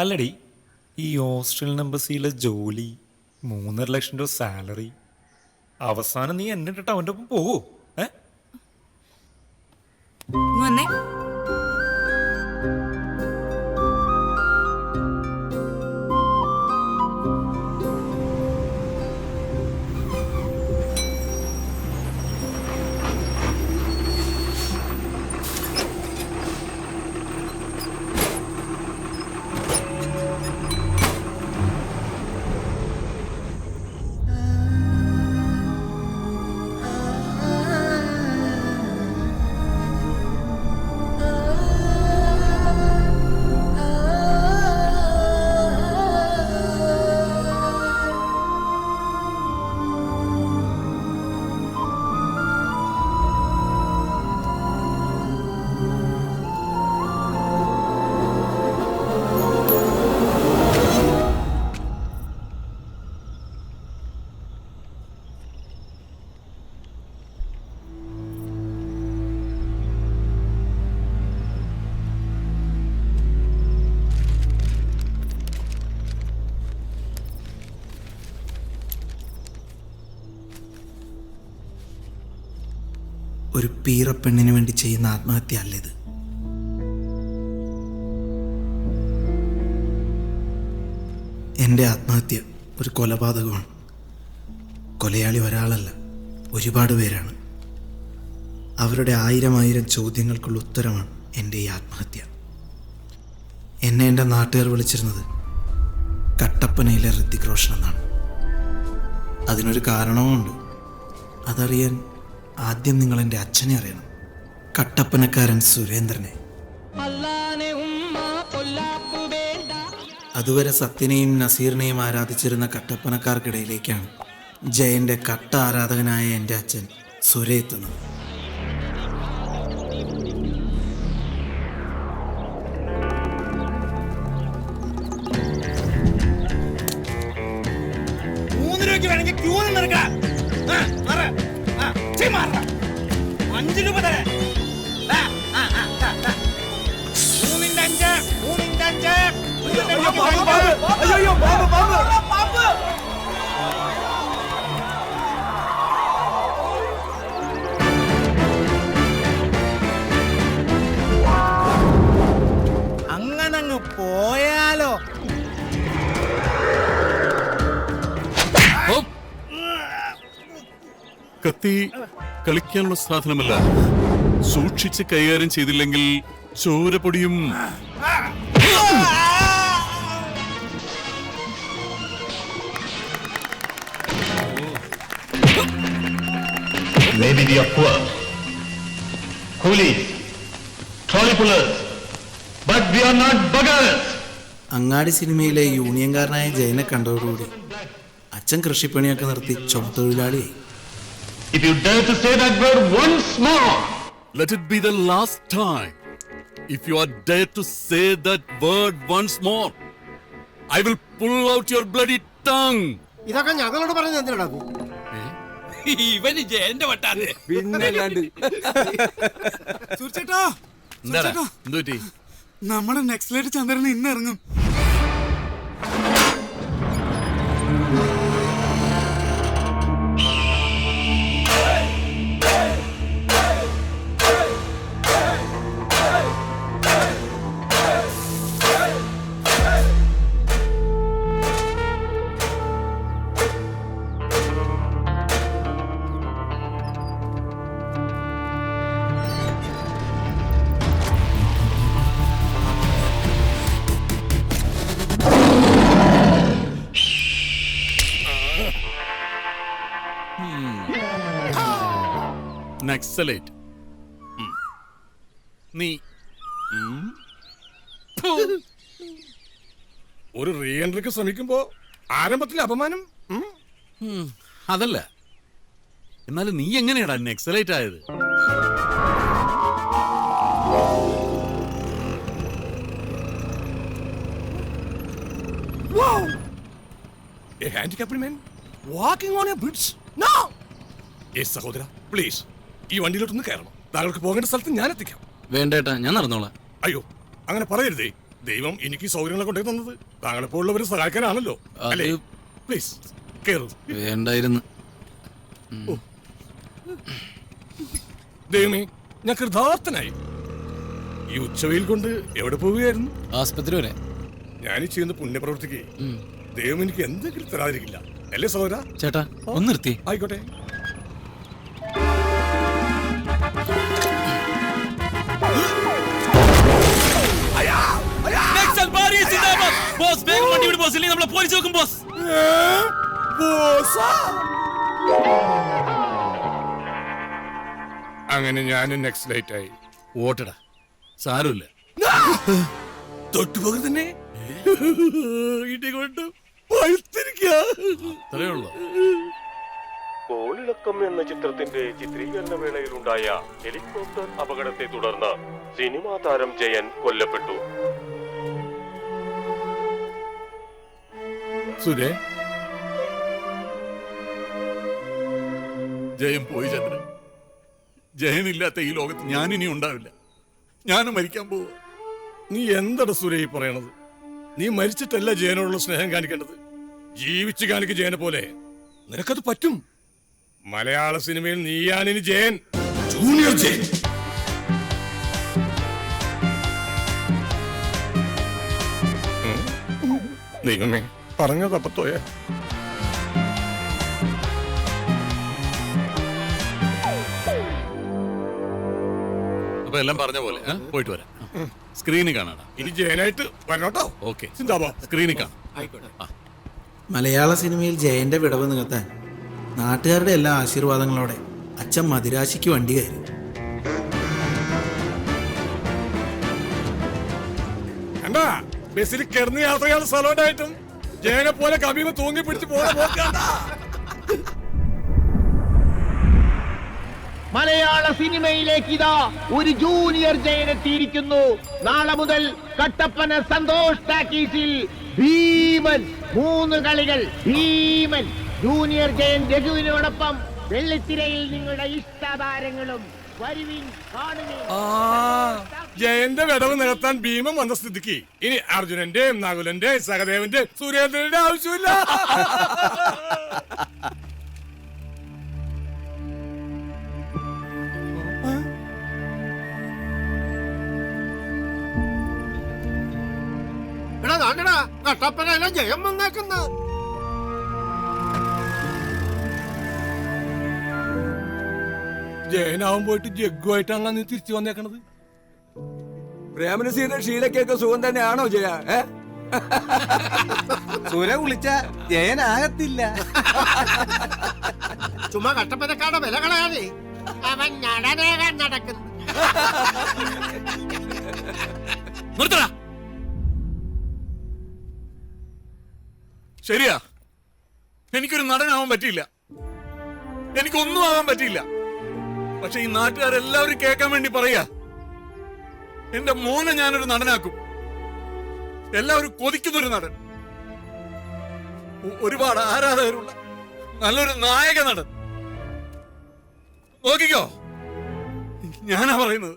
അല്ലടി, ഈ ഓസ്ട്രേലിയൻ എംബസിയിലെ ജോലി, 3.5 ലക്ഷം സാലറി, അവസാനം നീ എന്നെ ഇട്ടിട്ട് അവൻ്റെ ഒപ്പം പോവോ? വന്നേ. ഒരു പീറപ്പെണ്ണിന് വേണ്ടി ചെയ്യുന്ന ആത്മഹത്യ അല്ലിത്. എൻ്റെ ആത്മഹത്യ ഒരു കൊലപാതകമാണ്. കൊലയാളി ഒരാളല്ല, ഒരുപാട് പേരാണ്. അവരുടെ 1000 ചോദ്യങ്ങൾക്കുള്ള ഉത്തരമാണ് എൻ്റെ ഈ ആത്മഹത്യ. എന്നെ എൻ്റെ നാട്ടുകാർ വിളിച്ചിരുന്നത് കട്ടപ്പനയിലെ ഋത്തിക് റോഷൻ എന്നാണ്. അതിനൊരു കാരണവുമുണ്ട്. അതറിയാൻ ആദ്യം നിങ്ങൾ എൻ്റെ അച്ഛനെ അറിയണം, കട്ടപ്പനക്കാരൻ സുരേന്ദ്രനെ. അതുവരെ സത്യനെയും നസീറിനെയും ആരാധിച്ചിരുന്ന കട്ടപ്പനക്കാർക്കിടയിലേക്കാണ് ജയന്റെ കട്ട ആരാധകനായ എൻ്റെ അച്ഛൻ സുരേ എത്തുന്നത്. വേണമെങ്കിൽ ക്യൂ നിന്നെടുക്കാം. 5 രൂപ തരാം. 3-5. അങ്ങനങ്ങ് പോയാലോ? കത്തി കളിക്കാനുള്ള സാധനമല്ല. സൂക്ഷിച്ച് കൈകാര്യം ചെയ്തില്ലെങ്കിൽ ചോര പൊടിയും. Maybe we are poor, coolies, trolley pullers, but we are not beggars. അങ്ങാടി സിനിമയിലെ യൂണിയൻകാരനായ ജയനെ കണ്ടതോടുകൂടി അച്ഛൻ കൃഷിപ്പണിയൊക്കെ നിർത്തി ചുമത്തൊഴിലാളിയായി. If you dare to say that word once more, Let it be the last time. If you are dare to say that word once more, I will pull out your bloody tongue. ഇതൊക്കെ ഞങ്ങളോട് പറഞ്ഞ എന്തിനാ? ഇവന് ജയന്റെ വട്ടാണ്. പിന്നല്ലാണ്ട്. സുരേഷേട്ടാ, എന്തുപറ്റി? നമ്മുടെ next ചന്ദ്രൻ ഇന്ന് ഇറങ്ങും. നക്സലൈറ്റ്. നീ ഒരു റീ എൻട്രിക്ക് ശ്രമിക്കുമ്പോ ആരംഭത്തിലെ അപമാനം. അതല്ല, എന്നാലും നീ എങ്ങനെയാടാ നക്സലൈറ്റ് ആയത്? A handicapped man walking on a bridge. No! Yes, സഹോദര, പ്ലീസ് ഈ വണ്ടിയിലോട്ടൊന്ന് കയറണം. താങ്കൾക്ക് പോകേണ്ട സ്ഥലത്ത് ഞാൻ എത്തിക്കാം. വേണ്ടേട്ടാ, ഞാൻ നടന്നോളാം. അയ്യോ, അങ്ങനെ പറയരുതേ. ദൈവം എനിക്ക് സൗകര്യങ്ങളെ കൊണ്ടേ തന്നത് താങ്കളെപ്പോ ഉള്ളവരെ സഹായിക്കാനാണല്ലോ അല്ലേ? പ്ലീസ് കേറൂ. വേണ്ടായിരുന്നു. ദൈവമേ, ഞാൻ കൃതാർത്ഥനായി. ഈ ഉച്ചവെയിൽ കൊണ്ട് എവിടെ പോവുകയായിരുന്നു? ആസ്പത്രി വരെ. ഞാൻ ഈ ചെയ്യുന്ന പുണ്യപ്രവൃത്തിക്ക് ദൈവം എനിക്ക് എന്തെങ്കിലും തരാതിരിക്കില്ല അല്ലേ സഹോദര? ചേട്ടാ ഒന്ന് നിർത്തി. ആയിക്കോട്ടെ. അങ്ങനെ ഞാനും നെക്സ്റ്റ് ആയി. ഓട്ടടാ, സാരമില്ല. തൊട്ടുപോകെ തന്നെ ഇടികൊണ്ട് പഴുത്തിരിക്കുക. അത്രേ ഉള്ളൂ. കോളിളക്കം എന്ന ചിത്രത്തിന്റെ ചിത്രീകരണ വേളയിലുണ്ടായ ഹെലികോപ്റ്റർ അപകടത്തെ തുടർന്ന് സിനിമാ താരം ജയൻ കൊല്ലപ്പെട്ടു. സുരേ, ജയൻ പോയി ചന്ദ്രൻ. ജയനില്ലാത്ത ഈ ലോകത്ത് ഞാനിനി ഉണ്ടാവില്ല. ഞാനും മരിക്കാൻ പോവുക. നീ എന്താണ് സുരേ ഈ പറയണത്? നീ മരിച്ചിട്ടല്ല ജയനോടുള്ള സ്നേഹം കാണിക്കേണ്ടത്, ജീവിച്ചു കാണിക്ക് ജയനെ പോലെ. നിനക്കത് പറ്റും. മലയാള സിനിമയിൽ നീയാണിനി ജയൻ, ജൂനിയർ ജയൻ. ദൈവമേ, പറഞ്ഞത് അപ്പത്തോയ. അപ്പൊ എല്ലാം പറഞ്ഞ പോലെ പോയിട്ട് വരാം. സ്ക്രീനിൽ കാണാടാ. ഇനി ജയനായിട്ട് വരണോട്ടോ. ഓക്കെ, ചിന്താബോ. സ്ക്രീനിൽ കാണാം. മലയാള സിനിമയിൽ ജയന്റെ വിടവ് നികത്താൻ നാട്ടുകാരുടെ എല്ലാ ആശീർവാദങ്ങളോടെ അച്ഛൻ മദിരാശിക്ക് വണ്ടി കയറി. കണ്ടാ, ബസ്സിൽ കിടന്ന് യാത്രയാണ് സ്ഥലമായിട്ടും ജയനെ പോലെ കവിമ തൂങ്ങി പിടിച്ച് പോകാൻ. മലയാള സിനിമയിലേക്ക് ഇതാ ഒരു ജൂനിയർ ജയൻ എത്തിയിരിക്കുന്നു. നാളെ മുതൽ കട്ടപ്പന സന്തോഷ് ടാക്കീസിൽ ഭീമൻ 3 കളികൾ. ഭീമൻ ജൂനിയർ ജയൻ രഘുവിനോടൊപ്പം വെള്ളിത്തിരയിൽ നിങ്ങളുടെ ഇഷ്ടതാരങ്ങളും വരുവിൻ കാണുവിൻ. ജയന്റെ വിടവ് നികത്താൻ ഭീമം വന്ന സ്ഥിതിക്ക് ഇനി അർജുനന്റെയും നകുലന്റെയും സഹദേവന്റെയും സുരേന്ദ്രന്റെ ആവശ്യമില്ല. കട്ടപ്പനയിലെ ജയം വന്നേക്കുന്ന ജയനാവും പോയിട്ട് ജഗ്ഗുമായിട്ടാണല്ലോ നീ തിരിച്ചു വന്നേക്കണത്. പ്രേമനസീന്റെ ക്ഷീരക്കൊക്കെ സുഖം തന്നെയാണോ ജയ? സുര വിളിച്ച ജയനാകത്തില്ല. ചുമ്മാ കട്ടപ്പനക്കാരുടെ വില കളയാതെ അവൻ നടനേകാൻ നടക്കുന്നു. നിർത്തടാ. ശരിയാ, എനിക്കൊരു നടനാവാൻ പറ്റിയില്ല, എനിക്കൊന്നും ആവാൻ പറ്റിയില്ല. പക്ഷെ ഈ നാട്ടുകാരെല്ലാവരും കേൾക്കാൻ വേണ്ടി പറയാ, എന്റെ മോനെ ഞാനൊരു നടനാക്കും. എല്ലാവരും കൊതിക്കുന്നൊരു നടൻ, ഒരുപാട് ആരാധകരുള്ള നല്ലൊരു നായക നടൻ. നോക്കിക്കോ, ഞാനാ പറയുന്നത്.